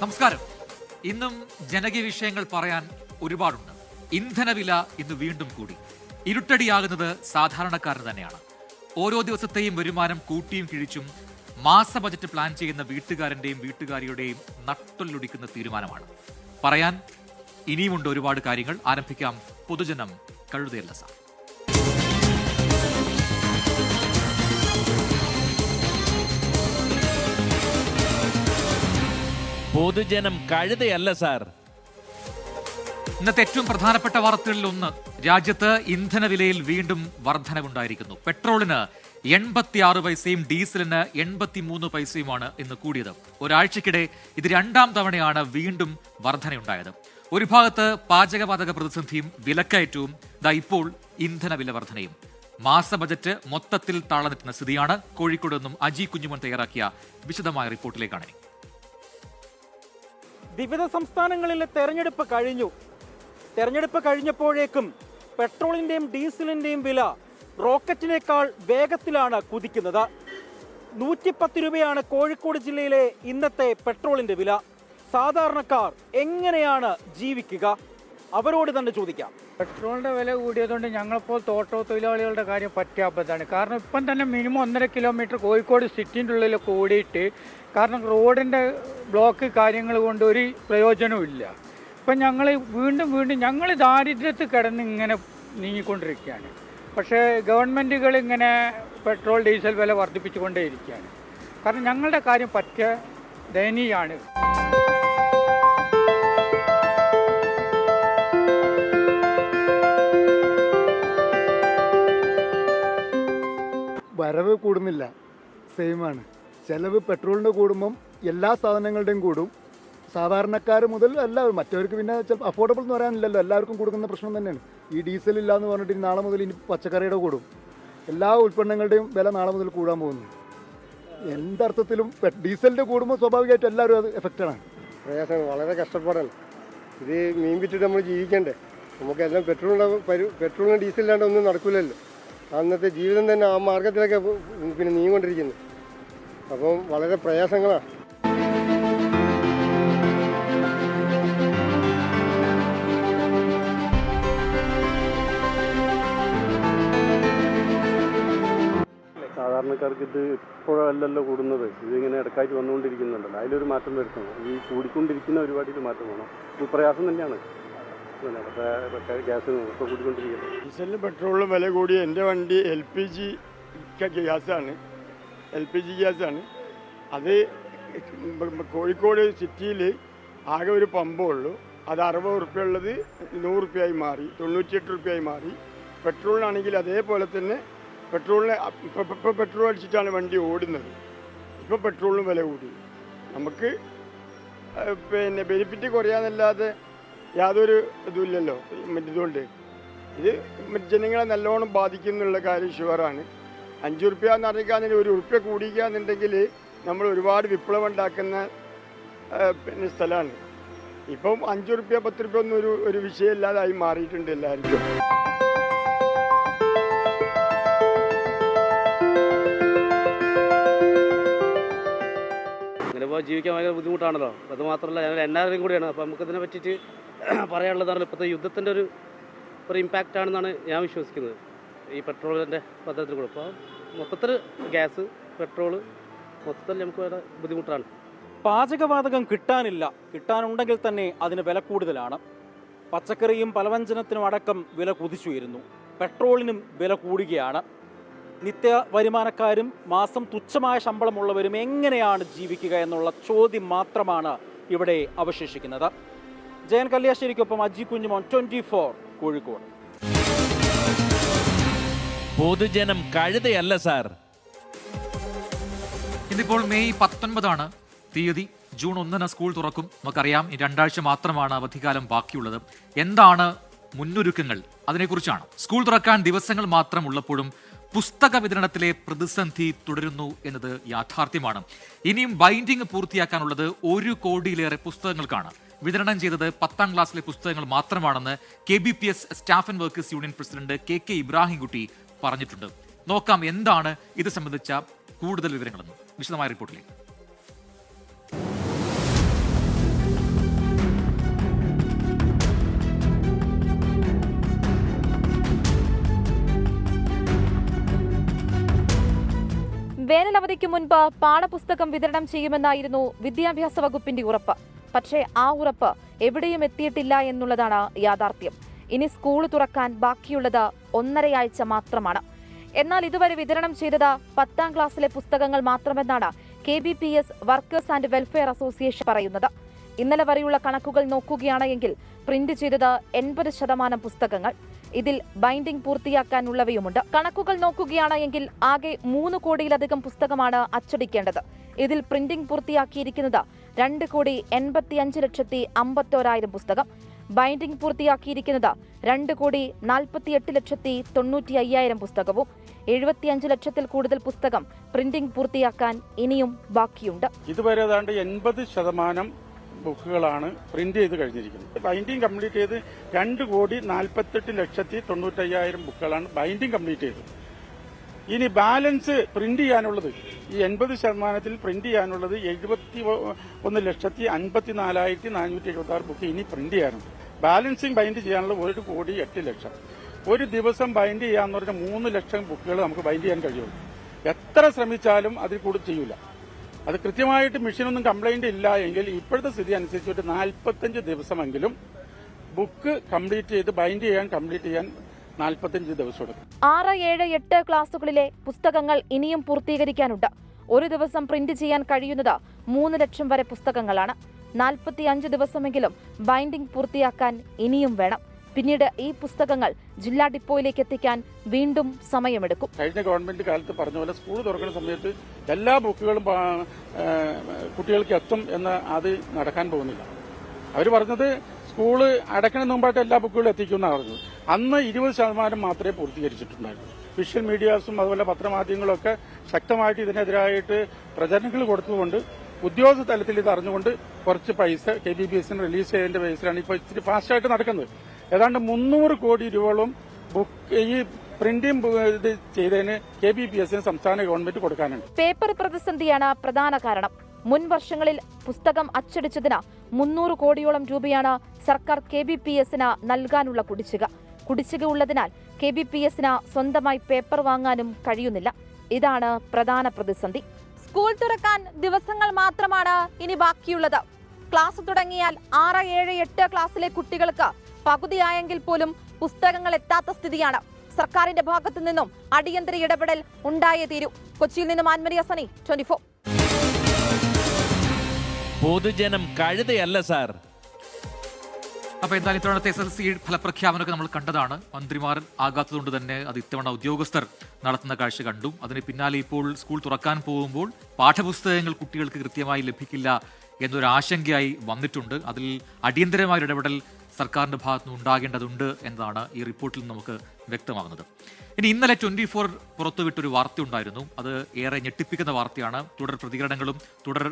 നമസ്കാരം. ഇന്നും ജനകീയ വിഷയങ്ങൾ പറയാൻ ഒരുപാടുണ്ട്. ഇന്ധനവില ഇന്ന് വീണ്ടും കൂടി. ഇരുട്ടടിയാകുന്നത് സാധാരണക്കാരന് തന്നെയാണ്. ഓരോ ദിവസത്തെയും വരുമാനം കൂട്ടിയും കിഴിച്ചും മാസ ബജറ്റ് പ്ലാൻ ചെയ്യുന്ന വീട്ടുകാരന്റെയും വീട്ടുകാരിയുടെയും നട്ടൊല്ലൊടിക്കുന്ന തീരുമാനമാണ്. പറയാൻ ഇനിയുമുണ്ട് ഒരുപാട് കാര്യങ്ങൾ. ആരംഭിക്കാം പൊതുജനം കഴുതയല്ല സാർ. പൊതുജനം കഴുതയല്ല സാർ. ഇന്നത്തെ ഏറ്റവും പ്രധാനപ്പെട്ട വാർത്തകളിൽ ഒന്ന്, രാജ്യത്ത് ഇന്ധനവിലയിൽ വീണ്ടും വർധനവുണ്ടായിരിക്കുന്നു. പെട്രോളിന് 86 പൈസയും ഡീസലിന് 83 പൈസയുമാണ് ഇന്ന് കൂടിയത്. ഒരാഴ്ചക്കിടെ ഇത് രണ്ടാം തവണയാണ് വീണ്ടും വർധനയുണ്ടായത്. ഒരു ഭാഗത്ത് പാചകവാതക പ്രതിസന്ധിയും വിലക്കയറ്റവും, ഇപ്പോൾ ഇന്ധനവില വർധനയും. മാസ ബജറ്റ് മൊത്തത്തിൽ താളനിൽക്കുന്ന സ്ഥിതിയാണ്. കോഴിക്കോട് നിന്നും അജി കുഞ്ഞുമോൻ തയ്യാറാക്കിയ വിശദമായ റിപ്പോർട്ടിലേക്കാണ്. വിവിധ സംസ്ഥാനങ്ങളിലെ തെരഞ്ഞെടുപ്പ് കഴിഞ്ഞപ്പോഴേക്കും പെട്രോളിന്റെയും ഡീസലിന്റെയും വില റോക്കറ്റിനേക്കാൾ വേഗത്തിലാണ് കുതിക്കുന്നത്. 110 രൂപയാണ് കോഴിക്കോട് ജില്ലയിലെ ഇന്നത്തെ പെട്രോളിന്റെ വില. സാധാരണക്കാർ എങ്ങനെയാണ് ജീവിക്കുക? അവരോട് തന്നെ ചോദിക്കാം. പെട്രോളിൻ്റെ വില കൂടിയതുകൊണ്ട് ഞങ്ങളിപ്പോൾ തോട്ടോ തൊഴിലാളികളുടെ കാര്യം പറ്റാത്തതാണ്. കാരണം ഇപ്പം തന്നെ മിനിമം 1.5 കിലോമീറ്റർ കോഴിക്കോട് സിറ്റിൻ്റെ ഉള്ളിലൊക്കെ ഓടിയിട്ട്, കാരണം റോഡിൻ്റെ ബ്ലോക്ക് കാര്യങ്ങൾ കൊണ്ട് ഒരു പ്രയോജനവും ഇല്ല. ഇപ്പം ഞങ്ങൾ വീണ്ടും ഞങ്ങൾ ദാരിദ്ര്യത്തിൽ കിടന്ന് ഇങ്ങനെ നീങ്ങിക്കൊണ്ടിരിക്കുകയാണ്. പക്ഷേ ഗവൺമെൻറ്റുകൾ ഇങ്ങനെ പെട്രോൾ ഡീസൽ വില വർദ്ധിപ്പിച്ചുകൊണ്ടേയിരിക്കുകയാണ്. കാരണം ഞങ്ങളുടെ കാര്യം പറ്റ ദയനീയമാണ്. വരവ് കൂടുന്നില്ല, സെയിമാണ്. ചിലവ് പെട്രോളിൻ്റെ കൂടുമ്പം എല്ലാ സാധനങ്ങളുടെയും കൂടും. സാധാരണക്കാർ മുതൽ എല്ലാവരും, മറ്റവർക്ക് പിന്നെ ചിലപ്പോൾ അഫോർഡബിൾ എന്ന് പറയാനില്ലല്ലോ, എല്ലാവർക്കും കൊടുക്കുന്ന പ്രശ്നം തന്നെയാണ്. ഈ ഡീസൽ ഇല്ല എന്ന് പറഞ്ഞിട്ട് നാളെ മുതൽ ഇനി പച്ചക്കറിയുടെ കൂടും. എല്ലാ ഉൽപ്പന്നങ്ങളുടെയും വില നാളെ മുതൽ കൂടാൻ പോകുന്നു. എന്തർത്ഥത്തിലും ഡീസലിൻ്റെ കൂടുമ്പോൾ സ്വാഭാവികമായിട്ടും എല്ലാവരും അത് എഫക്റ്റഡാണ്. പ്രയാസമാണ്, വളരെ കഷ്ടപ്പാടാണ്. ഇത് മീൻ വിറ്റിട്ട് നമ്മൾ ജീവിക്കണ്ടേ? നമുക്കെല്ലാം പെട്രോളിനും ഡീസലില്ലാണ്ട് ഒന്നും നടക്കില്ലല്ലോ. അന്നത്തെ ജീവിതം തന്നെ ആ മാർഗത്തിലൊക്കെ പിന്നെ നീങ്ങിക്കൊണ്ടിരിക്കുന്നു. അപ്പം വളരെ പ്രയാസങ്ങളാണ്. സാധാരണക്കാർക്ക് ഇത് ഇപ്പോഴല്ലല്ലോ കൂടുന്നത്, ഇതിങ്ങനെ ഇടക്കായിട്ട് വന്നുകൊണ്ടിരിക്കുന്നുണ്ടല്ലോ. അതിലൊരു മാറ്റം വരുത്തണം. ഈ കൂടിക്കൊണ്ടിരിക്കുന്ന പരിപാടിയിൽ മാറ്റം വേണം. ഇത് പ്രയാസം തന്നെയാണ്. ഗ്യാസിന് ഇപ്പോൾ കൂടിക്കൊണ്ടിരിക്കുന്നത്. ഡീസലിനും പെട്രോളിനും വില കൂടി. എൻ്റെ വണ്ടി LPG ഗ്യാസാണ്. അത് കോഴിക്കോട് സിറ്റിയിൽ ആകെ ഒരു പമ്പേ ഉള്ളൂ. അത് 60 റുപ്യ ഉള്ളത് 100 റുപ്യയായി മാറി, 98 റുപ്യയായി മാറി. പെട്രോളിനാണെങ്കിൽ അതേപോലെ തന്നെ ഇപ്പോൾ പെട്രോൾ അടിച്ചിട്ടാണ് വണ്ടി ഓടുന്നത്. ഇപ്പോൾ പെട്രോളിനും വില കൂടി. നമുക്ക് പിന്നെ ബെനിഫിറ്റ് കുറയാന്നല്ലാതെ യാതൊരു ഇതുമില്ലല്ലോ. ഇതുകൊണ്ട് ഇത് ജനങ്ങളെ നല്ലോണം ബാധിക്കുന്നുള്ള കാര്യം ഷുവറാണ്. 5 റുപ്യ എന്ന് അറിയിക്കാന്നില്ല, 1 റുപ്യ കൂടിക്കുക എന്നുണ്ടെങ്കിൽ നമ്മൾ ഒരുപാട് വിപ്ലവം ഉണ്ടാക്കുന്ന പിന്നെ സ്ഥലമാണ്. ഇപ്പം 5 റുപ്യ 10 റുപ്യ ഒന്നും ഒരു വിഷയമില്ലാതായി മാറിയിട്ടുണ്ട് എല്ലാവർക്കും. അങ്ങനെ ഇപ്പോൾ ജീവിക്കാൻ ഭയങ്കര ബുദ്ധിമുട്ടാണല്ലോ. അത് മാത്രമല്ല ഞങ്ങൾ എല്ലാവരും കൂടിയാണ്. അപ്പോൾ നമുക്കതിനെ പറ്റിയിട്ട് പറയാനുള്ളതാണ്, ഇപ്പോഴത്തെ യുദ്ധത്തിൻ്റെ ഒരു ഇമ്പാക്റ്റ് ആണെന്നാണ് ഞാൻ വിശ്വസിക്കുന്നത് ഈ പെട്രോളിൻ്റെ പദ്ധതിയിൽ കൂടെ. അപ്പോൾ മൊത്തത്തിൽ ഗ്യാസ് പെട്രോള് മൊത്തത്തിൽ നമുക്ക് വേറെ ബുദ്ധിമുട്ടാണ്. പാചകവാതകം കിട്ടാനുണ്ടെങ്കിൽ തന്നെ അതിന് വില കൂടുതലാണ്. പച്ചക്കറിയും പലവ്യഞ്ജനത്തിനും അടക്കം വില കുതിച്ചുയരുന്നു. പെട്രോളിനും വില കൂടുകയാണ്. നിത്യ വരുമാനക്കാരും മാസം തുച്ഛമായ ശമ്പളമുള്ളവരും എങ്ങനെയാണ് ജീവിക്കുക എന്നുള്ള ചോദ്യം മാത്രമാണ് ഇവിടെ അവശേഷിക്കുന്നത്. ജയൻ കല്യാശ്ശേരിക്കൊപ്പം അജി കുഞ്ഞുമോൻ, 24 കോഴിക്കോട്. പൊതുജനം കഴുതയല്ല സാർ. ഇന്നിപ്പോൾ മെയ് 19 തീയതി. ജൂൺ 1 സ്കൂൾ തുറക്കും. നമുക്കറിയാം, 2 ആഴ്ച മാത്രമാണ് അവധിക്കാലം ബാക്കിയുള്ളത്. എന്താണ് മുന്നൊരുക്കങ്ങൾ? അതിനെക്കുറിച്ചാണ്. സ്കൂൾ തുറക്കാൻ ദിവസങ്ങൾ മാത്രം ഉള്ളപ്പോഴും പുസ്തക വിതരണത്തിലെ പ്രതിസന്ധി തുടരുന്നു എന്നത് യാഥാർത്ഥ്യമാണ്. ഇനിയും ബൈൻഡിംഗ് പൂർത്തിയാക്കാനുള്ളത് 1 കോടിയിലേറെ പുസ്തകങ്ങൾക്കാണ്. വിതരണം ചെയ്തത് 10ാം ക്ലാസ്സിലെ പുസ്തകങ്ങൾ മാത്രമാണെന്ന് KBPS staff and workers union president KK Ibrahimkutty പറഞ്ഞിട്ടുണ്ട്. നോക്കാം എന്താണ് ഇത് സംബന്ധിച്ച കൂടുതൽ വിവരങ്ങളെന്ന് വിശദമായ റിപ്പോർട്ടിലേക്ക്. വേനലവധിക്ക് മുൻപ് പാഠപുസ്തകം വിതരണം ചെയ്യുമെന്നായിരുന്നു വിദ്യാഭ്യാസ വകുപ്പിന്റെ ഉറപ്പ്. പക്ഷേ ആ ഉറപ്പ് എവിടെയും എത്തിയിട്ടില്ല എന്നുള്ളതാണ് യാഥാർത്ഥ്യം. ഇനി സ്കൂൾ തുറക്കാൻ ബാക്കിയുള്ളത് 1.5 ആഴ്ച മാത്രമാണ്. എന്നാൽ ഇതുവരെ വിതരണം ചെയ്തത് 10ാം ക്ലാസ്സിലെ പുസ്തകങ്ങൾ മാത്രമെന്നാണ് KBPS workers and welfare association പറയുന്നത്. ഇന്നലെ വരെയുള്ള കണക്കുകൾ നോക്കുകയാണെങ്കിൽ പ്രിന്റ് ചെയ്തത് 80% പുസ്തകങ്ങൾ. ഇതിൽ ബൈൻഡിംഗ് പൂർത്തിയാക്കാനുള്ളവയുമുണ്ട്. കണക്കുകൾ നോക്കുകയാണെങ്കിൽ ആകെ 3 കോടിയിലധികം പുസ്തകമാണ് അച്ചടിക്കേണ്ടത്. ഇതിൽ പ്രിന്റിംഗ് പൂർത്തിയാക്കിയിരിക്കുന്നത് 2,85,51,000 പുസ്തകം. ബൈൻഡിംഗ് പൂർത്തിയാക്കിയിരിക്കുന്നത് 2,48,90,95,000 പുസ്തകവും. 75 ലക്ഷത്തിൽ കൂടുതൽ പുസ്തകം പ്രിന്റിംഗ് പൂർത്തിയാക്കാൻ ഇനിയും ബാക്കിയുണ്ട്. ഇതുവരെ ഏതാണ്ട് 80% ബുക്കുകളാണ് പ്രിന്റ് ചെയ്ത് കഴിഞ്ഞിരിക്കുന്നത്. ബൈൻഡിങ് കംപ്ലീറ്റ് ചെയ്ത് 2,48,95,000 ബുക്കുകളാണ് ബൈൻഡിങ് കംപ്ലീറ്റ് ചെയ്തത്. ഇനി ബാലൻസ് പ്രിന്റ് ചെയ്യാനുള്ളത് ഈ 80% പ്രിന്റ് ചെയ്യാനുള്ളത് 71,54,476 ബുക്ക് ഇനി പ്രിന്റ് ചെയ്യാനുണ്ട്. ബാലൻസിങ് ബൈൻഡ് ചെയ്യാനുള്ള 1,08,00,000. ഒരു ദിവസം ബൈൻഡ് ചെയ്യാന്ന് പറഞ്ഞാൽ 3 ലക്ഷം ബുക്കുകൾ നമുക്ക് ബൈൻഡ് ചെയ്യാൻ കഴിയുള്ളൂ. എത്ര ശ്രമിച്ചാലും അതിൽ കൂടുതൽ ചെയ്യൂല. അത് കൃത്യമായിട്ട് മെഷീനൊന്നും കംപ്ലൈന്റ് ഇല്ല എങ്കിൽ ഇപ്പോഴത്തെ സ്ഥിതി അനുസരിച്ച് 45 ദിവസമെങ്കിലും ബുക്ക് കംപ്ലീറ്റ് ചെയ്ത് ബൈൻഡ് ചെയ്യാൻ 45 ദിവസം എടുക്കും. 6, 7, 8 ക്ലാസുകളിലെ പുസ്തകങ്ങൾ ഇനിയും പൂർത്തീകരിക്കാനുണ്ട്. ഒരു ദിവസം പ്രിന്റ് ചെയ്യാൻ കഴിയുന്നത് 3 ലക്ഷം വരെ പുസ്തകങ്ങളാണ്. 45 ദിവസമെങ്കിലും ബൈൻഡിംഗ് പൂർത്തിയാക്കാൻ ഇനിയും വേണം. പിന്നീട് ഈ പുസ്തകങ്ങൾ ജില്ലാ ഡിപ്പോയിലേക്ക് എത്തിക്കാൻ വീണ്ടും സമയമെടുക്കും. കഴിഞ്ഞ ഗവൺമെന്റ് കാലത്ത് പറഞ്ഞ പോലെ സ്കൂൾ തുറക്കുന്ന സമയത്ത് എല്ലാ ബുക്കുകളും കുട്ടികൾക്ക് എത്തും എന്ന് അത് നടക്കാൻ പോകുന്നില്ല. അവർ പറഞ്ഞത് സ്കൂള് അടയ്ക്കുന്നതിന് മുമ്പായിട്ട് എല്ലാ ബുക്കുകളും എത്തിക്കുമെന്നാണ് പറഞ്ഞത്. അന്ന് 20% മാത്രമേ പൂർത്തീകരിച്ചിട്ടുണ്ടായിരുന്നു. വിഷ്വൽ മീഡിയാസും അതുപോലെ പത്രമാധ്യമങ്ങളൊക്കെ ശക്തമായിട്ട് ഇതിനെതിരായിട്ട് പ്രചരണങ്ങൾ കൊടുത്തുകൊണ്ട് ഉദ്യോഗസ്ഥ തലത്തിൽ ഇത് അറിഞ്ഞുകൊണ്ട് കുറച്ച് പൈസ KBPSന് റിലീസ് ചെയ്തതിന്റെ ബേസിലാണ് ഇപ്പോൾ ഇച്ചിരി ഫാസ്റ്റായിട്ട് നടക്കുന്നത്. ഏതാണ്ട് 300 കോടി രൂപയോളം ബുക്ക് ഈ പ്രിന്റിംഗ് ഇത് ചെയ്തതിന് KBPSന് സംസ്ഥാന ഗവൺമെന്റ് കൊടുക്കാനുണ്ട്. പേപ്പർ പ്രതിസന്ധിയാണ് പ്രധാന കാരണം. മുൻ വർഷങ്ങളിൽ പുസ്തകം അച്ചടിച്ചതിന് 300 കോടിയോളം രൂപയാണ് സർക്കാർ KBPSന് നൽകാനുള്ള കുടിശ്ശിക ഉള്ളതിനാൽ KBPSന് സ്വന്തമായി പേപ്പർ വാങ്ങാനും കഴിയുന്നില്ല. ഇതാണ് പ്രധാന പ്രതിസന്ധി. സ്കൂൾ തുറക്കാൻ ദിവസങ്ങൾ മാത്രമാണ് ഇനി ബാക്കിയുള്ളത്. ക്ലാസ് തുടങ്ങിയാൽ 6, 7, 8 ക്ലാസ്സിലെ കുട്ടികൾക്ക് പകുതിയായെങ്കിൽ പോലും പുസ്തകങ്ങൾ എത്താത്ത സ്ഥിതിയാണ്. സർക്കാരിന്റെ ഭാഗത്തു നിന്നും അടിയന്തര ഇടപെടൽ ഉണ്ടായേ തീരൂ. കൊച്ചിയിൽ നിന്നും ആൻമരിയ സനി, 24. പൊതുജനം കഴുതയല്ല സാർ. അപ്പൊ എന്തായാലും ഇത്തവണത്തെ SSLC ഫലപ്രഖ്യാപനമൊക്കെ നമ്മൾ കണ്ടതാണ്. മന്ത്രിമാർ ആകാത്തതുകൊണ്ട് തന്നെ അത് ഇത്തവണ ഉദ്യോഗസ്ഥർ നടത്തുന്ന കാഴ്ച കണ്ടു. അതിന് പിന്നാലെ ഇപ്പോൾ സ്കൂൾ തുറക്കാൻ പോകുമ്പോൾ പാഠപുസ്തകങ്ങൾ കുട്ടികൾക്ക് കൃത്യമായി ലഭിക്കില്ല എന്നൊരു ആശങ്കയായി വന്നിട്ടുണ്ട്. അതിൽ അടിയന്തരമായ ഇടപെടൽ സർക്കാരിന്റെ ഭാഗത്തുനിന്ന് ഉണ്ടാകേണ്ടതുണ്ട് എന്നതാണ് ഈ റിപ്പോർട്ടിൽ നമുക്ക് വ്യക്തമാകുന്നത്. ഇനി ഇന്നലെ 24 പുറത്തുവിട്ടൊരു വാർത്തയുണ്ടായിരുന്നു. അത് ഏറെ ഞെട്ടിപ്പിക്കുന്ന വാർത്തയാണ്. തുടർ പ്രതികരണങ്ങളും തുടർ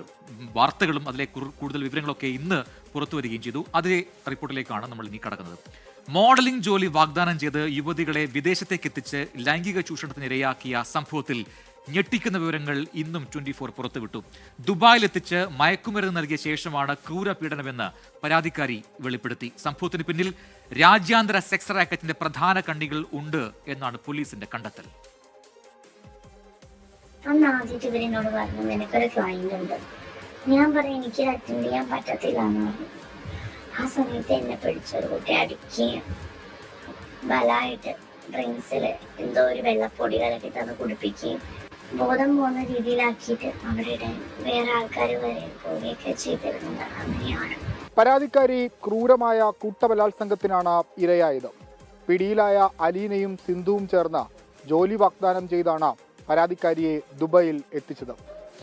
വാർത്തകളും അതിലെ കൂടുതൽ വിവരങ്ങളൊക്കെ ഇന്ന് പുറത്തുവരികയും ചെയ്തു. അതേ റിപ്പോർട്ടിലേക്കാണ് നമ്മൾ ഇനി കടക്കുന്നത്. മോഡലിംഗ് ജോലി വാഗ്ദാനം ചെയ്ത് യുവതികളെ വിദേശത്തേക്ക് എത്തിച്ച് ലൈംഗിക ചൂഷണത്തിന് ഇരയാക്കിയ സംഭവത്തിൽ ഞെട്ടിക്കുന്ന വിവരങ്ങൾ ഇന്നും 24 പുറത്തുവിട്ടു. ദുബായിലെത്തിച്ച് മയക്കുമരുന്ന് നൽകിയ ശേഷമാണ് ക്രൂരപീഡനമെന്ന് പരാതിക്കാരി വെളിപ്പെടുത്തി. സംഭവത്തിന് പിന്നിൽ രാജ്യാന്തര സെക്സ് റാക്കറ്റിന്റെ പ്രധാന കണ്ണികൾ ഉണ്ട് എന്നാണ് പോലീസിന്റെ കണ്ടെത്തൽ. അന്ന് ആദ്യമായിട്ട് ഇവരെന്നോട് പറഞ്ഞു, നിനക്കൊരു ക്ലയന്റ് ഉണ്ട്. ഞാൻ പറയും എനിക്ക് അറ്റൻഡ് ചെയ്യാൻ പറ്റത്തില്ല എന്ന് പറഞ്ഞു. ആ സമയത്ത് എന്നെ പിടിച്ചൊരു കുട്ടി അടിക്കുകയും ബലമായിട്ട് ഡ്രിങ്ക്സിൽ എന്തോ ഒരു വെള്ളപ്പൊടി കലക്കി തന്ന് കുടിപ്പിക്കുകയും ബോധം പോകുന്ന രീതിയിലാക്കിയിട്ട് അവരുടെ വേറെ ആൾക്കാർ വരെ പോവുകയൊക്കെ ചെയ്തിരുന്നത് അങ്ങനെയാണ്. പരാതിക്കാരി ക്രൂരമായ കൂട്ടബലാത്സംഗത്തിനാണ് ഇരയായത്. പിടിയിലായ അലീനയും സിന്ധുവും ചേർന്ന് ജോലി വാഗ്ദാനം ചെയ്താണ് പരാതിക്കാരിയെ ദുബൈയിൽ എത്തിച്ചത്.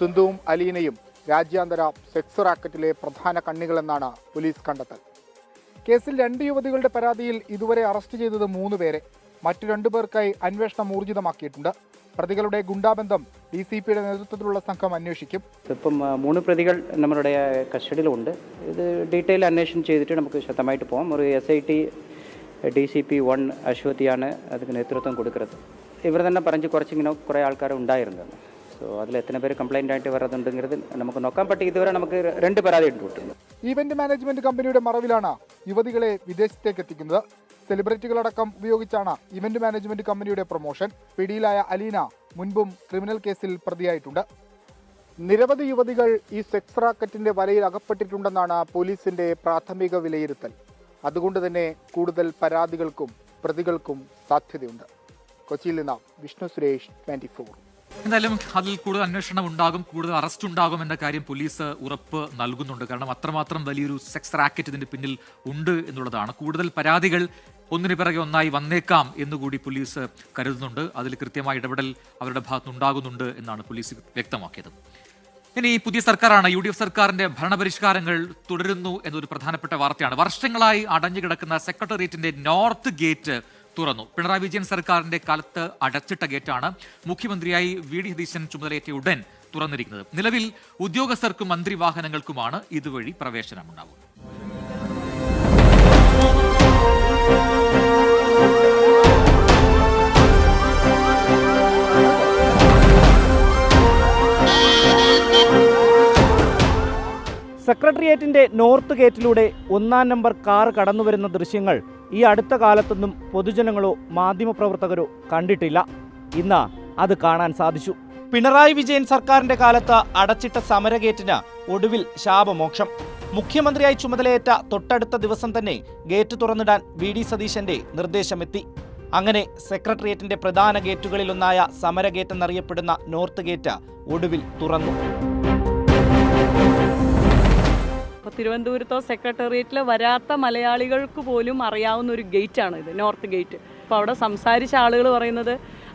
സിന്ധുവും അലീനയും രാജ്യാന്തര സെക്സ് റാക്കറ്റിലെ പ്രധാന കണ്ണികളെന്നാണ് പോലീസ് കണ്ടെത്തൽ. കേസിൽ 2 യുവതികളുടെ പരാതിയിൽ ഇതുവരെ അറസ്റ്റ് ചെയ്തത് 3 പേരെ. മറ്റു 2 പേർക്കായി അന്വേഷണം ഊർജിതമാക്കിയിട്ടുണ്ട്. പ്രതികളുടെ ഗുണ്ടാബന്ധം DCPയുടെ നേതൃത്വത്തിലുള്ള സംഘം അന്വേഷിക്കും. ഇപ്പം 3 പ്രതികൾ നമ്മളുടെ കസ്റ്റഡിയിലുണ്ട്. ഇത് ഡീറ്റെയിൽ അന്വേഷണം ചെയ്തിട്ട് നമുക്ക് ശക്തമായിട്ട് പോകാം. ഒരു SIT DCP 1 അശ്വതിയാണ് അതിന് നേതൃത്വം കൊടുക്കുന്നത്. ഇവർ തന്നെ പറഞ്ഞ് കുറേ ആൾക്കാർ ഉണ്ടായിരുന്നത്. സോ അതിൽ എത്ര പേര് കംപ്ലൈൻ്റ് ആയിട്ട് വരുന്നുണ്ടെങ്കിൽ നമുക്ക് നോക്കാം. ബട്ട് ഇതുവരെ നമുക്ക് 2 പരാതി ഇട്ടിട്ടുണ്ട്. ഈവന്റ് മാനേജ്മെന്റ് കമ്പനിയുടെ മറവിലാണ് യുവതികളെ വിദേശത്തേക്ക് എത്തിക്കുന്നത്. സെലിബ്രിറ്റികളടക്കം ഉപയോഗിച്ചാണ് ഇവന്റ് മാനേജ്മെന്റ് കമ്പനിയുടെ പ്രൊമോഷൻ. പിടിയിലായ അലീന മുൻപും ക്രിമിനൽ കേസിൽ പ്രതിയായിട്ടുണ്ട്. നിരവധി യുവതികൾ ഈ സെക്സ് റാക്കറ്റിന്റെ വലയിൽ അകപ്പെട്ടിട്ടുണ്ടെന്നാണ് പോലീസിന്റെ പ്രാഥമിക വിലയിരുത്തൽ. അതുകൊണ്ട് തന്നെ കൂടുതൽ പരാതികൾക്കും പ്രതികൾക്കും സാധ്യതയുണ്ട്. കൊച്ചിയിൽ നിന്ന് വിഷ്ണു സുരേഷ്, 24. എന്തായാലും അതിൽ കൂടുതൽ അന്വേഷണം ഉണ്ടാകും, കൂടുതൽ അറസ്റ്റ് ഉണ്ടാകും എന്ന കാര്യം പോലീസ് ഉറപ്പ് നൽകുന്നുണ്ട്. കാരണം അത്രമാത്രം വലിയൊരു സെക്സ് റാക്കറ്റ് ഇതിന്റെ പിന്നിൽ ഉണ്ട് എന്നുള്ളതാണ്. കൂടുതൽ പരാതികൾ ഒന്നിനു പിറകെ ഒന്നായി വന്നേക്കാം എന്നുകൂടി പോലീസ് കരുതുന്നുണ്ട്. അതിൽ കൃത്യമായ ഇടപെടൽ അവരുടെ ഭാഗത്തുനിന്നുണ്ടാകുന്നുണ്ട് എന്നാണ് പോലീസ് വ്യക്തമാക്കിയത്. ഇനി പുതിയ സർക്കാരാണ്. UDF സർക്കാരിന്റെ ഭരണപരിഷ്കാരങ്ങൾ തുടരുന്നു എന്നൊരു പ്രധാനപ്പെട്ട വാർത്തയാണ്. വർഷങ്ങളായി അടഞ്ഞുകിടക്കുന്ന സെക്രട്ടേറിയറ്റിന്റെ നോർത്ത് ഗേറ്റ് തുറന്നു. പിണറായി വിജയൻ സർക്കാരിന്റെ കാലത്ത് അടച്ചിട്ട ഗേറ്റാണ് മുഖ്യമന്ത്രിയായി VD സതീശൻ ചുമതലയേറ്റ ഉടൻ തുറന്നിരിക്കുന്നത്. നിലവിൽ ഉദ്യോഗസ്ഥർക്കും മന്ത്രിവാഹനങ്ങൾക്കുമാണ് ഇതുവഴി പ്രവേശനമുണ്ടാവുക. സെക്രട്ടേറിയറ്റിന്റെ നോർത്ത് ഗേറ്റിലൂടെ 1-ാം നമ്പർ കാർ കടന്നുവരുന്ന ദൃശ്യങ്ങൾ ഈ അടുത്ത കാലത്തൊന്നും പൊതുജനങ്ങളോ മാധ്യമപ്രവർത്തകരോ കണ്ടിട്ടില്ല. ഇന്ന് അത് കാണാൻ സാധിച്ചു. പിണറായി വിജയൻ സർക്കാരിന്റെ കാലത്ത് അടച്ചിട്ട സമരഗേറ്റിന് ഒടുവിൽ ശാപമോക്ഷം. മുഖ്യമന്ത്രിയായി ചുമതലയേറ്റ തൊട്ടടുത്ത ദിവസം തന്നെ ഗേറ്റ് തുറന്നിടാൻ VD സതീശന്റെ നിർദ്ദേശമെത്തി. അങ്ങനെ സെക്രട്ടേറിയറ്റിന്റെ പ്രധാന ഗേറ്റുകളിലൊന്നായ സമരഗേറ്റ് എന്നറിയപ്പെടുന്ന നോർത്ത് ഗേറ്റ് ഒടുവിൽ തുറന്നു. തിരുവനന്തപുരത്തോ സെക്രട്ടേറിയറ്റിൽ വരാത്ത മലയാളികൾക്ക് പോലും അറിയാവുന്ന ഒരു ഗേറ്റാണ് ഇത്, നോർത്ത് ഗേറ്റ്. അപ്പോൾ അവിടെ സംസാരിച്ച ആളുകൾ പറയുന്നത്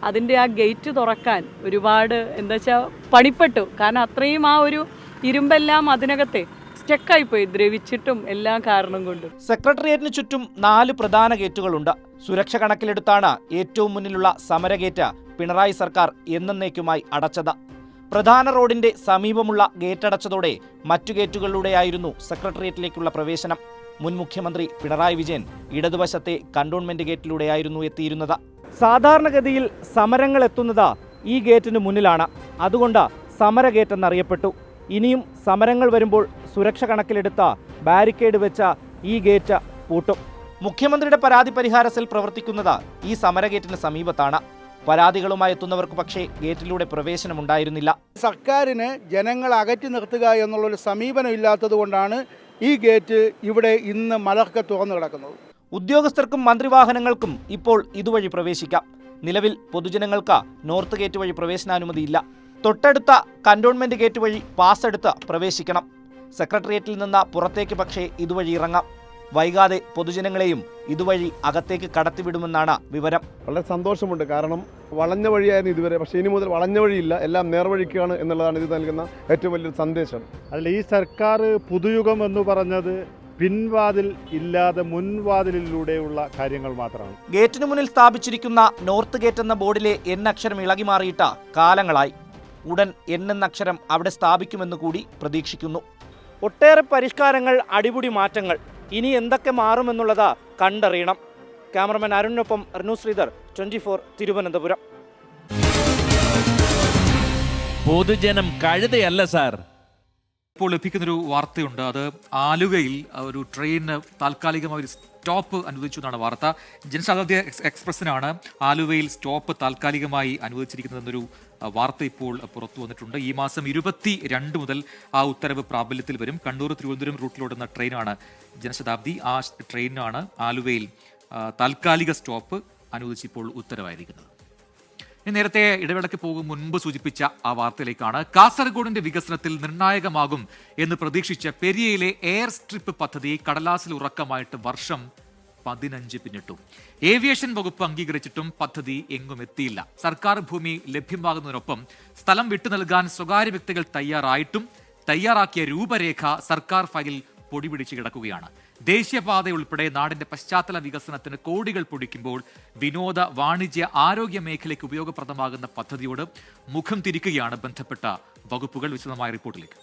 അതിൻ്റെ ആ ഗേറ്റ് തുറക്കാൻ ഒരുപാട് എന്താ വെച്ചാൽ പണിപ്പെട്ടു. കാരണം അത്രയും ആ ഒരു ഇരുമ്പെല്ലാം അതിനകത്തെ സ്റ്റക്കായിപ്പോയി, ദ്രവിച്ചിട്ടും എല്ലാ കാരണം കൊണ്ടും. സെക്രട്ടേറിയറ്റിന് ചുറ്റും 4 പ്രധാന ഗേറ്റുകളുണ്ട്. സുരക്ഷ കണക്കിലെടുത്താണ് ഏറ്റവും മുന്നിലുള്ള സമരഗേറ്റ് പിണറായി സർക്കാർ എന്നേക്കുമായി അടച്ചത്. പ്രധാന റോഡിന്റെ സമീപമുള്ള ഗേറ്റ് അടച്ചതോടെ മറ്റു ഗേറ്റുകളിലൂടെയായിരുന്നു സെക്രട്ടേറിയറ്റിലേക്കുള്ള പ്രവേശനം. മുൻ മുഖ്യമന്ത്രി പിണറായി വിജയൻ ഇടതുവശത്തെ കണ്ടോൺമെന്റ് ഗേറ്റിലൂടെയായിരുന്നു എത്തിയിരുന്നത്. സാധാരണഗതിയിൽ സമരങ്ങൾ എത്തുന്നത് ഈ ഗേറ്റിന് മുന്നിലാണ്. അതുകൊണ്ട് സമരഗേറ്റ് എന്നറിയപ്പെട്ടു. ഇനിയും സമരങ്ങൾ വരുമ്പോൾ സുരക്ഷ കണക്കിലെടുത്ത ബാരിക്കേഡ് വെച്ച ഈ ഗേറ്റ് പൂട്ടും. മുഖ്യമന്ത്രിയുടെ പരാതി പരിഹാര സെൽ പ്രവർത്തിക്കുന്നത് ഈ സമരഗേറ്റിന് സമീപത്താണ്. പരാതികളുമായി എത്തുന്നവർക്ക് പക്ഷേ ഗേറ്റിലൂടെ പ്രവേശനമുണ്ടായിരുന്നില്ല. സർക്കാരിന് ജനങ്ങളെ അകറ്റി നിർത്തുക എന്നുള്ളൊരു സമീപനം ഇല്ലാത്തത് കൊണ്ടാണ് ഈ ഗേറ്റ് ഇവിടെ ഇന്ന് മലർക്കെ തുറന്നു കിടക്കുന്നത്. ഉദ്യോഗസ്ഥർക്കും മന്ത്രിവാഹനങ്ങൾക്കും ഇപ്പോൾ ഇതുവഴി പ്രവേശിക്കാം. നിലവിൽ പൊതുജനങ്ങൾക്ക് നോർത്ത് ഗേറ്റ് വഴി പ്രവേശനാനുമതിയില്ല. തൊട്ടടുത്ത കന്റോൺമെന്റ് ഗേറ്റ് വഴി പാസ് എടുത്ത് പ്രവേശിക്കണം. സെക്രട്ടേറിയറ്റിൽ നിന്ന് പുറത്തേക്ക് പക്ഷേ ഇതുവഴി ഇറങ്ങാം. വൈകാതെ പൊതുജനങ്ങളെയും ഇതുവഴി അകത്തേക്ക് കടത്തിവിടുമെന്നാണ് വിവരം. വളരെ സന്തോഷമുണ്ട്. കാരണം വളഞ്ഞ വഴിയായിരുന്നു ഇതുവരെ, പക്ഷേ ഇനി മുതൽ വളഞ്ഞ വഴിയില്ല, എല്ലാം നേർവഴിക്കാണ് എന്നുള്ളതാണ് ഇത് നൽകുന്ന ഏറ്റവും വലിയൊരു സന്ദേശം. അല്ല, ഈ സർക്കാർ പുതുയുഗം എന്ന് പറഞ്ഞത് പിൻവാതിൽ ഇല്ലാതെ മുൻവാതിലിലൂടെയുള്ള കാര്യങ്ങൾ മാത്രമാണ്. ഗേറ്റിന് മുന്നിൽ സ്ഥാപിച്ചിരിക്കുന്ന നോർത്ത് ഗേറ്റ് എന്ന ബോർഡിലെ N അക്ഷരം ഇളകി മാറിയിട്ട കാലങ്ങളായി. ഉടൻ N എന്ന അക്ഷരം അവിടെ സ്ഥാപിക്കുമെന്ന് കൂടി പ്രതീക്ഷിക്കുന്നു. ഒട്ടേറെ പരിഷ്കാരങ്ങൾ, അടിപൊളി മാറ്റങ്ങൾ. ഇനി എന്തൊക്കെ മാറുമെന്നുള്ളത് കണ്ടറിയണം. ക്യാമറമാൻ അരുണിനൊപ്പം റിനു ശ്രീധർ, 24 തിരുവനന്തപുരം. പൊതുജനം കഴുതയല്ല സാർ. ഇപ്പോൾ ലഭിക്കുന്നൊരു വാർത്തയുണ്ട്. അത് ആലുവയിൽ ഒരു ട്രെയിന് താൽക്കാലികമായി ഒരു സ്റ്റോപ്പ് അനുവദിച്ചു എന്നാണ് വാർത്ത. ജനശതാബ്ദി എക്സ്പ്രസിനാണ് ആലുവയിൽ സ്റ്റോപ്പ് താൽക്കാലികമായി അനുവദിച്ചിരിക്കുന്നതെന്നൊരു വാർത്ത ഇപ്പോൾ പുറത്തു വന്നിട്ടുണ്ട്. ഈ മാസം 22 മുതൽ ആ ഉത്തരവ് പ്രാബല്യത്തിൽ വരും. കണ്ണൂർ തിരുവനന്തപുരം റൂട്ടിലോടുന്ന ട്രെയിനാണ് ജനശതാബ്ദി. ആ ട്രെയിനാണ് ആലുവയിൽ താൽക്കാലിക സ്റ്റോപ്പ് അനുവദിച്ചിപ്പോൾ ഉത്തരവായിരിക്കുന്നത്. നേരത്തെ ഇടവേളയ്ക്ക് പോകും മുൻപ് സൂചിപ്പിച്ച ആ വാർത്തയിലേക്കാണ്. കാസർഗോഡിന്റെ വികസനത്തിൽ നിർണായകമാകും എന്ന് പ്രതീക്ഷിച്ച പെരിയയിലെ എയർ സ്ട്രിപ്പ് പദ്ധതി കടലാസിൽ ഉറക്കമായിട്ട് വർഷം 15 പിന്നിട്ടു. ഏവിയേഷൻ വകുപ്പ് അംഗീകരിച്ചിട്ടും പദ്ധതി എങ്ങും എത്തിയില്ല. സർക്കാർ ഭൂമി ലഭ്യമാകുന്നതിനൊപ്പം സ്ഥലം വിട്ടു നൽകാൻ സ്വകാര്യ വ്യക്തികൾ തയ്യാറായിട്ടും തയ്യാറാക്കിയ രൂപരേഖ സർക്കാർ ഫയലിൽ പൊടിപിടിച്ച് കിടക്കുകയാണ്. ദേശീയപാത ഉൾപ്പെടെ നാടിന്റെ പശ്ചാത്തല വികസനത്തിന് കോടികൾ പൊടിക്കുമ്പോൾ വിനോദ, വാണിജ്യ, ആരോഗ്യ മേഖലയ്ക്ക് ഉപയോഗപ്രദമാകുന്ന പദ്ധതിയോട് മുഖം തിരിക്കുകയാണ് ബന്ധപ്പെട്ട വകുപ്പുകൾ. വിശദമായ റിപ്പോർട്ടിലേക്ക്.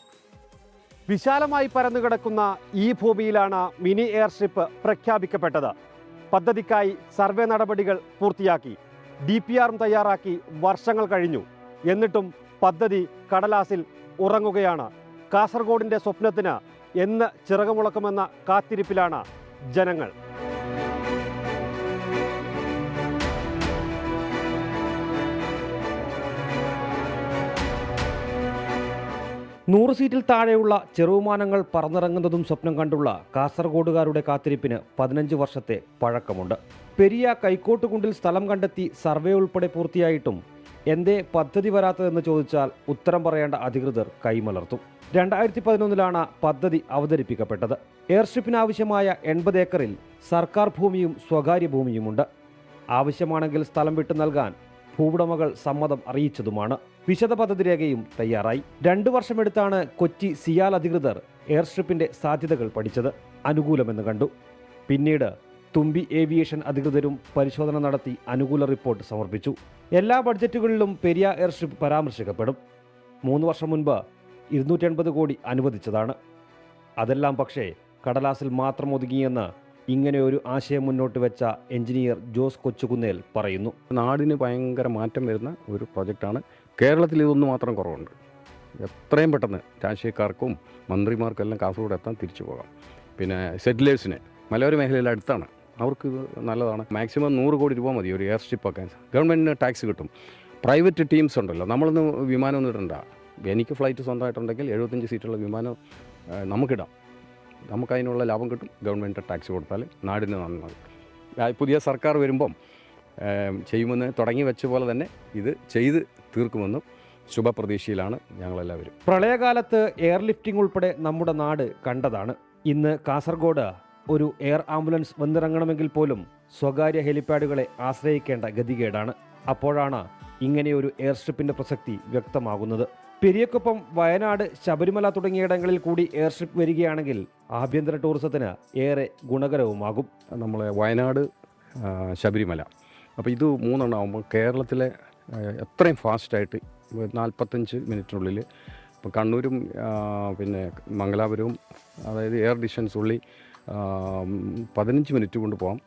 വിശാലമായി പരന്നുകിടക്കുന്ന ഈ ഭൂമിയിലാണ് മിനി എയർ സ്ട്രിപ്പ് പ്രഖ്യാപിക്കപ്പെട്ടത്. പദ്ധതിക്കായി സർവേ നടപടികൾ പൂർത്തിയാക്കി, DPR തയ്യാറാക്കി വർഷങ്ങൾ കഴിഞ്ഞു. എന്നിട്ടും പദ്ധതി കടലാസിൽ ഉറങ്ങുകയാണ്. കാസർഗോഡിന്റെ സ്വപ്നത്തിന് എന്ന് ചിറകുമുളക്കുമെന്ന കാത്തിരിപ്പിലാണ് ജനങ്ങൾ. 100 സീറ്റിൽ താഴെയുള്ള ചെറുവിമാനങ്ങൾ പറന്നിറങ്ങുന്നതും സ്വപ്നം കണ്ടുള്ള കാസർഗോഡുകാരുടെ കാത്തിരിപ്പിന് 15 വർഷത്തെ പഴക്കമുണ്ട്. പെരിയ കൈക്കോട്ടുകുണ്ടിൽ സ്ഥലം കണ്ടെത്തി സർവേ ഉൾപ്പെടെ പൂർത്തിയായിട്ടും എന്തേ പദ്ധതി വരാത്തതെന്ന് ചോദിച്ചാൽ ഉത്തരം പറയേണ്ട അധികൃതർ കൈമലർത്തും. 2011 പദ്ധതി അവതരിപ്പിക്കപ്പെട്ടത്. എയർസ്ട്രിപ്പിനാവശ്യമായ 80 ഏക്കറിൽ സർക്കാർ ഭൂമിയും സ്വകാര്യ ഭൂമിയുമുണ്ട്. ആവശ്യമാണെങ്കിൽ സ്ഥലം വിട്ടു നൽകാൻ ഭൂവുടമകൾ സമ്മതം അറിയിച്ചതുമാണ്. വിശദ പദ്ധതി രേഖയും തയ്യാറായി. 2 വർഷമെടുത്താണ് കൊച്ചി സിയാൽ അധികൃതർ എയർസ്ട്രിപ്പിന്റെ സാധ്യതകൾ പഠിച്ചത്. അനുകൂലമെന്ന് കണ്ടു. പിന്നീട് തുമ്പി ഏവിയേഷൻ അധികൃതരും പരിശോധന നടത്തി അനുകൂല റിപ്പോർട്ട് സമർപ്പിച്ചു. എല്ലാ ബഡ്ജറ്റുകളിലും പെരിയ എയർസ്ട്രിപ്പ് പരാമർശിക്കപ്പെടും. 3 വർഷം മുൻപ് 280 കോടി അനുവദിച്ചതാണ്. അതെല്ലാം പക്ഷേ കടലാസിൽ മാത്രം ഒതുങ്ങിയെന്ന് ഇങ്ങനെയൊരു ആശയം മുന്നോട്ട് വെച്ച എഞ്ചിനീയർ ജോസ് കൊച്ചുകുന്നേൽ പറയുന്നു. നാടിന് ഭയങ്കര മാറ്റം വരുന്ന ഒരു പ്രൊജക്റ്റാണ്. കേരളത്തിൽ ഇതൊന്നും മാത്രം കുറവുണ്ട്. എത്രയും പെട്ടെന്ന് രാഷ്ട്രീയക്കാർക്കും മന്ത്രിമാർക്കും എല്ലാം കാസർഗോഡ് എത്താൻ തിരിച്ചു പോകാം. പിന്നെ സെറ്റിലേഴ്സിന് മലയോര മേഖലയിൽ അടുത്താണ്, അവർക്ക് ഇത് നല്ലതാണ്. മാക്സിമം 100 കോടി രൂപ മതി ഒരു എയർ സ്ട്രിപ്പ് ആക്കാൻ. ഗവൺമെൻറ്റിന് ടാക്സ് കിട്ടും. പ്രൈവറ്റ് ടീംസ് ഉണ്ടല്ലോ, നമ്മളൊന്നും വിമാനമൊന്നും ഇടണ്ട. എനിക്ക് ഫ്ലൈറ്റ് സ്വന്തമായിട്ടുണ്ടെങ്കിൽ 75 സീറ്റുള്ള വിമാനം നമുക്കിടാം. നമുക്കതിനുള്ള ലാഭം കിട്ടും. ഗവൺമെൻറ് ടാക്സ് കൊടുത്താൽ നാടിന് നന്നാകും. പുതിയ സർക്കാർ വരുമ്പം ചെയ്യുമെന്ന് തുടങ്ങി വെച്ച പോലെ തന്നെ ഇത് ചെയ്ത് തീർക്കുമെന്നും ശുഭപ്രതീക്ഷയിലാണ് ഞങ്ങളെല്ലാവരും. പ്രളയകാലത്ത് എയർലിഫ്റ്റിംഗ് ഉൾപ്പെടെ നമ്മുടെ നാട് കണ്ടതാണ്. ഇന്ന് കാസർഗോഡ് ഒരു എയർ ആംബുലൻസ് വന്നിറങ്ങണമെങ്കിൽ പോലും സ്വകാര്യ ഹെലിപ്പാഡുകളെ ആശ്രയിക്കേണ്ട ഗതികേടാണ്. അപ്പോഴാണ് ഇങ്ങനെയൊരു എയർസ്ട്രിപ്പിന്റെ പ്രസക്തി വ്യക്തമാകുന്നത്. പെരിയക്കൊപ്പം വയനാട്, ശബരിമല തുടങ്ങിയിടങ്ങളിൽ കൂടി എയർസ്ട്രിപ്പ് വരികയാണെങ്കിൽ ആഭ്യന്തര ടൂറിസത്തിന് ഏറെ ഗുണകരവുമാകും. നമ്മളെ വയനാട്, ശബരിമല, അപ്പോൾ ഇത് 3 ആകുമ്പോൾ കേരളത്തിലെ എത്രയും ഫാസ്റ്റായിട്ട് 45 മിനിറ്റിനുള്ളിൽ ഇപ്പോൾ കണ്ണൂരും പിന്നെ മംഗലാപുരവും, അതായത് എയർ ഡിസ്റ്റൻസ് ഉള്ളി 15 മിനിറ്റ് കൊണ്ട് പോകാം.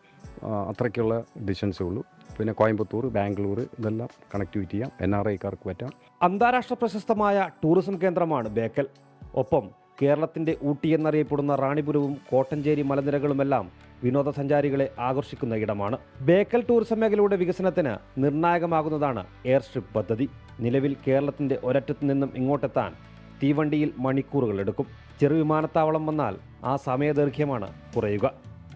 അത്രയ്ക്കുള്ള ഡിസ്റ്റൻസേ ഉള്ളൂ. പിന്നെ കോയമ്പത്തൂർ, ബാംഗ്ലൂർ ഇതെല്ലാം കണക്ടിവിറ്റി ചെയ്യാം. NRIക്കാർക്ക് പറ്റാം. അന്താരാഷ്ട്ര പ്രശസ്തമായ ടൂറിസം കേന്ദ്രമാണ് ബേക്കൽ. ഒപ്പം കേരളത്തിൻ്റെ ഊട്ടി എന്നറിയപ്പെടുന്ന റാണിപുരവും കോട്ടഞ്ചേരി മലനിരകളുമെല്ലാം വിനോദസഞ്ചാരികളെ ആകർഷിക്കുന്ന ഇടമാണ്. ബേക്കൽ ടൂറിസം മേഖലയുടെ വികസനത്തിന് നിർണായകമാകുന്നതാണ് എയർസ്ട്രിപ്പ് പദ്ധതി. നിലവിൽ കേരളത്തിൻ്റെ ഒരറ്റത്തു നിന്നും ഇങ്ങോട്ടെത്താൻ തീവണ്ടിയിൽ മണിക്കൂറുകൾ എടുക്കും. ചെറുവിമാനത്താവളം വന്നാൽ ആ സമയദൈർഘ്യമാണ് കുറയുക.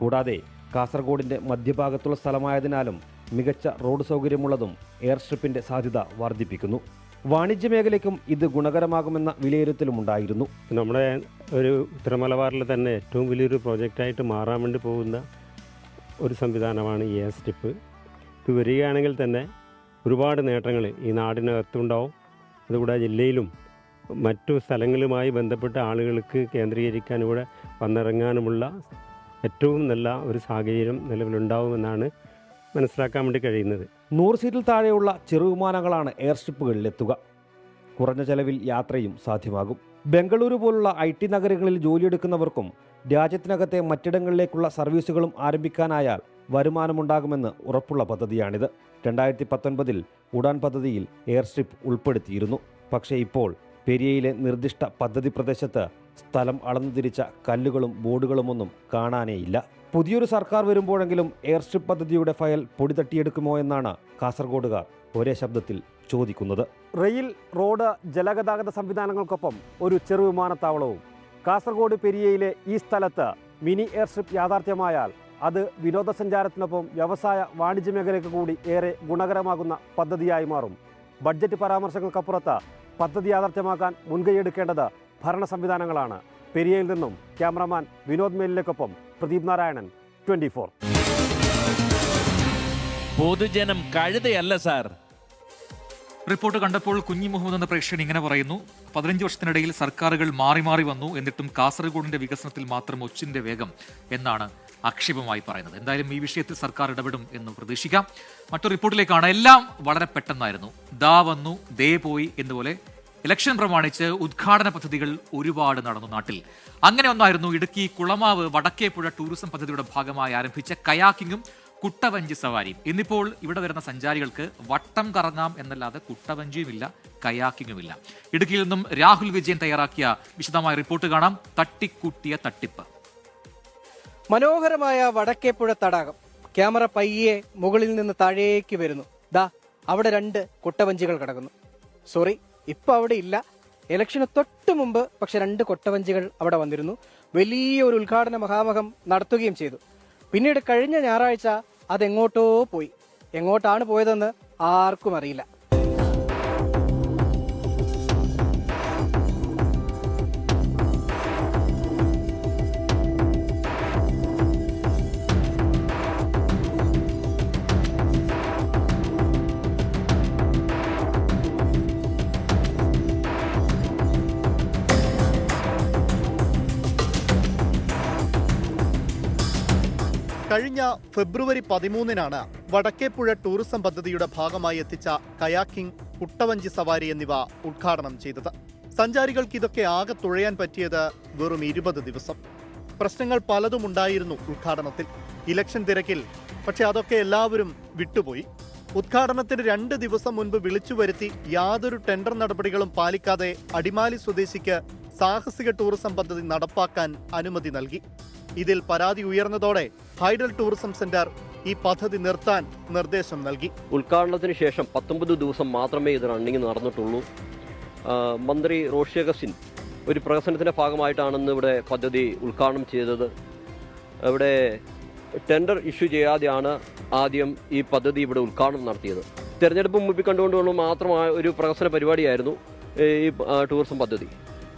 കൂടാതെ കാസർഗോഡിൻ്റെ മധ്യഭാഗത്തുള്ള സ്ഥലമായതിനാലും മികച്ച റോഡ് സൗകര്യമുള്ളതും എയർസ്ട്രിപ്പിൻ്റെ സാധ്യത വർദ്ധിപ്പിക്കുന്നു. വാണിജ്യ മേഖലയ്ക്കും ഇത് ഗുണകരമാകുമെന്ന വിലയിരുത്തലുമുണ്ടായിരുന്നു. നമ്മുടെ ഒരു ഉത്തരമലബാറിൽ തന്നെ ഏറ്റവും വലിയൊരു പ്രോജക്റ്റായിട്ട് മാറാൻ വേണ്ടി പോകുന്ന ഒരു സംവിധാനമാണ് ഈ എയർസ്ട്രിപ്പ്. ഇത് വരികയാണെങ്കിൽ തന്നെ ഒരുപാട് നേട്ടങ്ങൾ ഈ നാടിനകത്തുണ്ടാവും. അതുകൂടാതെ ജില്ലയിലും മറ്റു സ്ഥലങ്ങളുമായി ബന്ധപ്പെട്ട ആളുകൾക്ക് കേന്ദ്രീകരിക്കാൻ ഇവിടെ വന്നിറങ്ങാനുമുള്ള ഏറ്റവും നല്ല ഒരു സാഹചര്യം നിലവിലുണ്ടാവുമെന്നാണ് മനസ്സിലാക്കാൻ വേണ്ടി കഴിയുന്നത്. 100 സീറ്റിൽ താഴെയുള്ള ചെറുവിമാനങ്ങളാണ് എയർസ്ട്രിപ്പുകളിലെത്തുക. കുറഞ്ഞ ചെലവിൽ യാത്രയും സാധ്യമാകും. ബംഗളൂരു പോലുള്ള IT നഗരങ്ങളിൽ ജോലിയെടുക്കുന്നവർക്കും രാജ്യത്തിനകത്തെ മറ്റിടങ്ങളിലേക്കുള്ള സർവീസുകളും ആരംഭിക്കാനായാൽ വരുമാനമുണ്ടാകുമെന്ന് ഉറപ്പുള്ള പദ്ധതിയാണിത്. 2019 ഉഡാൻ പദ്ധതിയിൽ എയർസ്ട്രിപ്പ് ഉൾപ്പെടുത്തിയിരുന്നു. പക്ഷേ ഇപ്പോൾ പെരിയയിലെ നിർദ്ദിഷ്ട പദ്ധതി പ്രദേശത്ത് സ്ഥലം അളന്നു തിരിച്ച കല്ലുകളും ബോർഡുകളുമൊന്നും കാണാനേയില്ല. പുതിയൊരു സർക്കാർ വരുമ്പോഴെങ്കിലും എയർസ്ട്രിപ്പ് പദ്ധതിയുടെ ഫയൽ പൊടി തട്ടിയെടുക്കുമോ എന്നാണ് കാസർഗോഡുകാർ ഒരേ ശബ്ദത്തിൽ ചോദിക്കുന്നത്. റെയിൽ, റോഡ്, ജലഗതാഗത സംവിധാനങ്ങൾക്കൊപ്പം ഒരു ചെറുവിമാനത്താവളവും. കാസർഗോഡ് പെരിയയിലെ ഈ സ്ഥലത്ത് മിനി എയർസ്ട്രിപ്പ് യാഥാർത്ഥ്യമായാൽ അത് വിനോദസഞ്ചാരത്തിനൊപ്പം വ്യവസായ വാണിജ്യ മേഖലയ്ക്ക് കൂടി ഏറെ ഗുണകരമാകുന്ന പദ്ധതിയായി മാറും. ബഡ്ജറ്റ് പരാമർശങ്ങൾക്കപ്പുറത്ത് പദ്ധതി യാഥാർത്ഥ്യമാക്കാൻ മുൻകൈയെടുക്കേണ്ടത് ഭരണ സംവിധാനങ്ങളാണ്. പെരിയയിൽ നിന്നും ക്യാമറമാൻ വിനോദ് മേലിലേക്കൊപ്പം പ്രദീപ് നാരായണൻ, 24. പൊതുജനം കഴുതയല്ല സാർ. റിപ്പോർട്ട് കണ്ടപ്പോൾ കുഞ്ഞി മുഹമ്മദ് എന്ന പ്രേക്ഷകൻ ഇങ്ങനെ പറയുന്നു: 15 വർഷത്തിനിടയിൽ സർക്കാരുകൾ മാറി മാറി വന്നു, എന്നിട്ടും കാസർഗോഡിന്റെ വികസനത്തിൽ മാത്രം ഒച്ചിന്റെ വേഗം എന്നാണ് ആക്ഷേപമായി പറയുന്നത്. എന്തായാലും ഈ വിഷയത്തിൽ സർക്കാർ ഇടപെടും എന്ന് പ്രതീക്ഷിക്കാം. മറ്റൊരു റിപ്പോർട്ടിലേക്കാണ്. എല്ലാം വളരെ പെട്ടെന്നായിരുന്നു. ദാ വന്നു, ദേ പോയി എന്നുപോലെ ഇലക്ഷൻ പ്രമാണിച്ച് ഉദ്ഘാടന പദ്ധതികൾ ഒരുപാട് നടന്നു നാട്ടിൽ. അങ്ങനെ ഒന്നായിരുന്നു ഇടുക്കി കുളമാവ് വടക്കേപ്പുഴ ടൂറിസം പദ്ധതിയുടെ ഭാഗമായി ആരംഭിച്ച കയാക്കിങ്ങും കുട്ടവഞ്ചി സവാരിയും. ഇന്നിപ്പോൾ ഇവിടെ വരുന്ന സഞ്ചാരികൾക്ക് വട്ടം കറങ്ങാം എന്നല്ലാതെ കുട്ടവഞ്ചിയുമില്ല, കയാക്കിങ്ങുമില്ല. ഇടുക്കിയിൽ നിന്നും രാഹുൽ വിജയൻ തയ്യാറാക്കിയ വിശദമായ റിപ്പോർട്ട് കാണാം. തട്ടിക്കൂട്ടിയ തട്ടിപ്പ്. മനോഹരമായ വടക്കേപ്പുഴ തടാകം. ക്യാമറ പയ്യെ മുകളിൽ നിന്ന് താഴേക്ക് വരുന്നു. ദാ അവിടെ 2 കുട്ടവഞ്ചികൾ കിടക്കുന്നു. സോറി, ഇപ്പൊ അവിടെ ഇല്ല. ഇലക്ഷന് തൊട്ട് മുമ്പ് പക്ഷെ 2 കൊട്ടവഞ്ചികൾ അവിടെ വന്നിരുന്നു. വലിയ ഒരു ഉദ്ഘാടന മഹാമഹം നടത്തുകയും ചെയ്തു. പിന്നീട് കഴിഞ്ഞ ഞായറാഴ്ച അതെങ്ങോട്ടോ പോയി. എങ്ങോട്ടാണ് പോയതെന്ന് ആർക്കും അറിയില്ല. കഴിഞ്ഞ ഫെബ്രുവരി 13-നാണ് വടക്കേപ്പുഴ ടൂറിസം പദ്ധതിയുടെ ഭാഗമായി എത്തിച്ച കയാക്കിംഗ്, കുട്ടവഞ്ചി സവാരി എന്നിവ ഉദ്ഘാടനം ചെയ്തത്. സഞ്ചാരികൾക്ക് ഇതൊക്കെ ആകെ തുഴയാൻ പറ്റിയത് വെറും 20 ദിവസം. പ്രശ്നങ്ങൾ പലതും ഉണ്ടായിരുന്നു ഉദ്ഘാടനത്തിൽ, ഇലക്ഷൻ തിരക്കിൽ. പക്ഷെ അതൊക്കെ എല്ലാവരും വിട്ടുപോയി. ഉദ്ഘാടനത്തിന് 2 ദിവസം മുൻപ് വിളിച്ചു വരുത്തി യാതൊരു ടെൻഡർ നടപടികളും പാലിക്കാതെ അടിമാലി സ്വദേശിക്ക് സാഹസിക ടൂറിസം പദ്ധതി നടപ്പാക്കാൻ അനുമതി നൽകി. ഇതിൽ പരാതി ഉയർന്നതോടെ ഹൈഡൽ ടൂറിസം സെന്റർ ഈ പദ്ധതി നിർത്താൻ നിർദ്ദേശം നൽകി. ഉദ്ഘാടനത്തിന് ശേഷം 19 ദിവസം മാത്രമേ ഇത് റണ്ണിങ് നടന്നിട്ടുള്ളൂ. മന്ത്രി റോഷി അഗസ്റ്റിൻ ഒരു പ്രഹസനത്തിൻ്റെ ഭാഗമായിട്ടാണെന്ന് ഇവിടെ പദ്ധതി ഉദ്ഘാടനം ചെയ്തത്. ഇവിടെ ടെൻഡർ ഇഷ്യൂ ചെയ്യാതെയാണ് ആദ്യം ഈ പദ്ധതി ഇവിടെ ഉദ്ഘാടനം നടത്തിയത്. തെരഞ്ഞെടുപ്പ് മുമ്പിൽ കണ്ടുകൊണ്ടുള്ള മാത്രമായ ഒരു പ്രഹസന പരിപാടിയായിരുന്നു ഈ ടൂറിസം പദ്ധതി.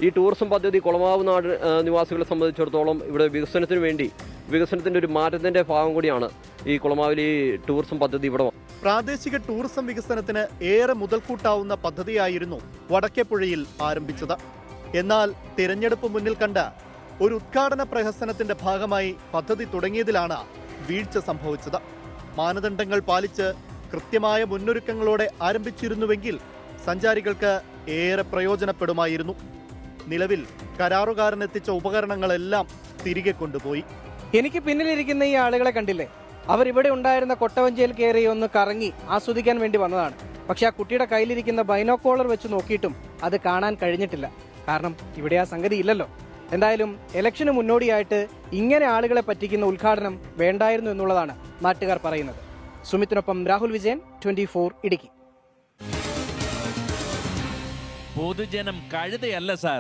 ഈ ടൂറിസം പദ്ധതി കുളമാവ് നാട് നിവാസികളെ സംബന്ധിച്ചിടത്തോളം ഇവിടെ വികസനത്തിൻ്റെ ഒരു മാറ്റത്തിൻ്റെ ഭാഗം കൂടിയാണ് ഈ കുളമാവിൽ ഈ ടൂറിസം പദ്ധതി ഇവിടെ. പ്രാദേശിക ടൂറിസം വികസനത്തിന് ഏറെ മുതൽക്കൂട്ടാവുന്ന പദ്ധതിയായിരുന്നു വടക്കേപ്പുഴയിൽ ആരംഭിച്ചത്. എന്നാൽ തിരഞ്ഞെടുപ്പ് മുന്നിൽ കണ്ട ഒരു ഉദ്ഘാടന പ്രഹസനത്തിന്റെ ഭാഗമായി പദ്ധതി തുടങ്ങിയതിലാണ് വീഴ്ച സംഭവിച്ചത്. മാനദണ്ഡങ്ങൾ പാലിച്ച് കൃത്യമായ മുന്നൊരുക്കങ്ങളോടെ ആരംഭിച്ചിരുന്നുവെങ്കിൽ സഞ്ചാരികൾക്ക് ഏറെ പ്രയോജനപ്പെടുമായിരുന്നു. നിലവിൽ കരാറുകാരൻ എത്തിച്ച ഉപകരണങ്ങളെല്ലാം തിരികെ കൊണ്ടുപോയി. എനിക്ക് പിന്നിലിരിക്കുന്ന ഈ ആളുകളെ കണ്ടില്ലേ? അവരിവിടെ ഉണ്ടായിരുന്ന കൊട്ടവഞ്ചിയിൽ കയറി ഒന്ന് കറങ്ങി ആസ്വദിക്കാൻ വേണ്ടി വന്നതാണ്. പക്ഷെ ആ കുട്ടിയുടെ കയ്യിലിരിക്കുന്ന ബൈനോക്കോളർ വെച്ച് നോക്കിയിട്ടും അത് കാണാൻ കഴിഞ്ഞിട്ടില്ല. കാരണം ഇവിടെ ആ സംഗതി ഇല്ലല്ലോ. എന്തായാലും ഇലക്ഷന് മുന്നോടിയായിട്ട് ഇങ്ങനെ ആളുകളെ പറ്റിക്കുന്ന ഉദ്ഘാടനം വേണ്ടായിരുന്നു എന്നുള്ളതാണ് നാട്ടുകാർ പറയുന്നത്. സുമിത്തിനൊപ്പം രാഹുൽ വിജയൻ, 24 ഇടുക്കി. പൊതുജനം കഴുതയല്ല സാർ.